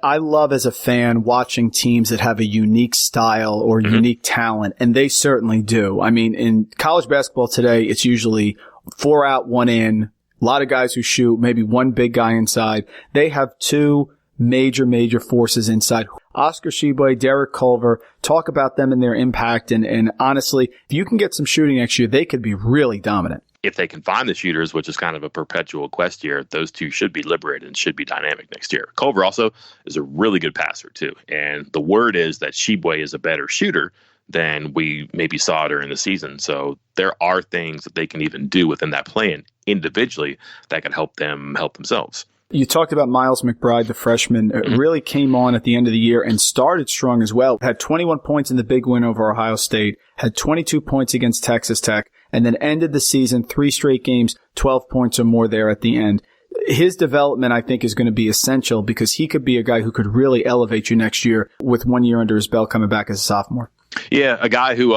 I love as a fan watching teams that have a unique style or unique talent, and they certainly do. I mean, in college basketball today, it's usually 4 out, 1 in, a lot of guys who shoot, maybe one big guy inside. They have 2 major forces inside. Oscar Tshiebwe, Derek Culver, talk about them and their impact. And honestly, if you can get some shooting next year, they could be really dominant. If they can find the shooters, which is kind of a perpetual quest here, those 2 should be liberated and should be dynamic next year. Culver also is a really good passer, too. And the word is that Tshiebwe is a better shooter than we maybe saw during the season. So there are things that they can even do within that plan individually that can help them help themselves. You talked about Miles McBride, the freshman, really came on at the end of the year and started strong as well. Had 21 points in the big win over Ohio State, had 22 points against Texas Tech, and then ended the season 3 straight games, 12 points or more there at the end. His development, I think, is going to be essential because he could be a guy who could really elevate you next year with 1 year under his belt coming back as a sophomore. Yeah, a guy who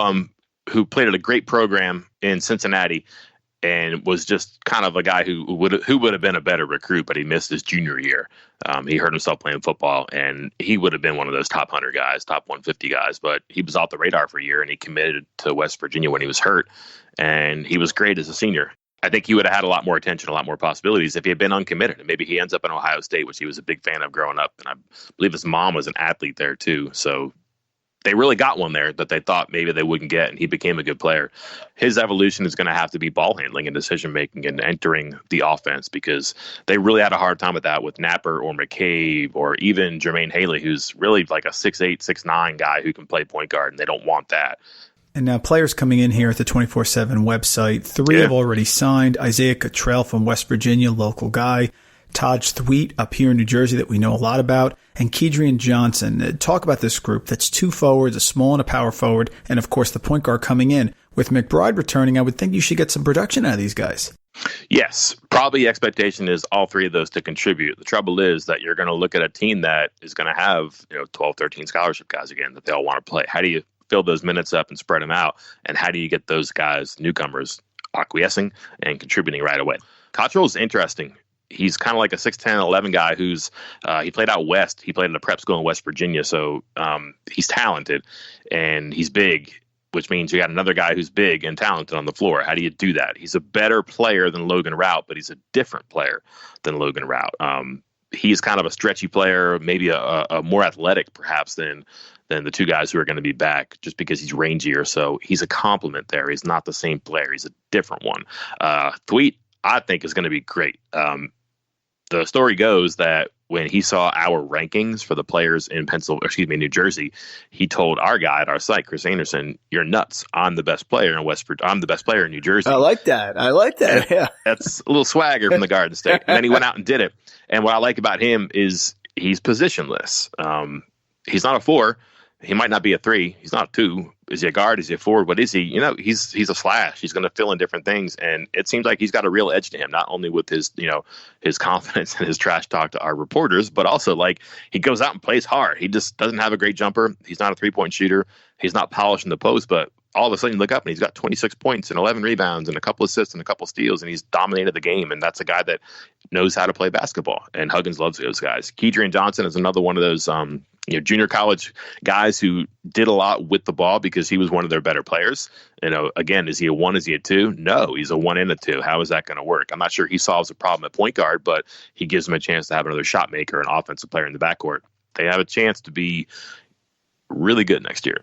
played at a great program in Cincinnati and was just kind of a guy who would have been a better recruit, but he missed his junior year. He hurt himself playing football, and he would have been one of those top 100 guys, top 150 guys, but he was off the radar for a year, and he committed to West Virginia when he was hurt, and he was great as a senior. I think he would have had a lot more attention, a lot more possibilities if he had been uncommitted. And maybe he ends up in Ohio State, which he was a big fan of growing up, and I believe his mom was an athlete there too, so they really got one there that they thought maybe they wouldn't get, and he became a good player. His evolution is going to have to be ball handling and decision making and entering the offense, because they really had a hard time with that with Napper or McCabe or even Jermaine Haley, who's really like a 6'8", 6'9" guy who can play point guard, and they don't want that. And now players coming in here at the 24/7 website. 3 have already signed. Isaiah Cottrell from West Virginia, local guy. Taj Thweet up here in New Jersey that we know a lot about, and Kedrian Johnson. Talk about this group. That's 2 forwards, a small and a power forward, and of course the point guard coming in. With McBride returning, I would think you should get some production out of these guys. Yes, probably expectation is all 3 of those to contribute. The trouble is that you're going to look at a team that is going to have 12, 13 scholarship guys again that they all want to play. How do you fill those minutes up and spread them out, and how do you get those guys, newcomers, acquiescing and contributing right away? Cottrell is interesting. He's kind of like a 6'10", 11 guy who's he played out west. He played in a prep school in West Virginia, so he's talented and he's big, which means you got another guy who's big and talented on the floor. How do you do that? He's a better player than Logan Rout, but he's a different player than Logan Rout. He's kind of a stretchy player, maybe a more athletic perhaps than the 2 guys who are going to be back, just because he's rangier. So he's a complement there. He's not the same player. He's a different one. Thweet, I think, is going to be great. The story goes that when he saw our rankings for the players in New Jersey, he told our guy at our site, Chris Anderson, "You're nuts. I'm the best player I'm the best player in New Jersey." I like that. Yeah. That's a little swagger from the Garden State. And then he went out and did it. And what I like about him is he's positionless. He's not a 4. He might not be a 3. He's not a 2. Is he a guard? Is he a forward? What is he? He's a slash. He's going to fill in different things. And it seems like he's got a real edge to him, not only with his confidence and his trash talk to our reporters, but also like he goes out and plays hard. He just doesn't have a great jumper. He's not a 3-point shooter. He's not polished in the post, but all of a sudden you look up and he's got 26 points and 11 rebounds and a couple assists and a couple steals, and he's dominated the game. And that's a guy that knows how to play basketball. And Huggins loves those guys. Kedrian Johnson is another one of those, junior college guys who did a lot with the ball because he was one of their better players. Again, is he a 1? Is he a 2? No, he's a 1 and a 2. How is that going to work? I'm not sure he solves a problem at point guard, but he gives them a chance to have another shot maker, an offensive player in the backcourt. They have a chance to be really good next year.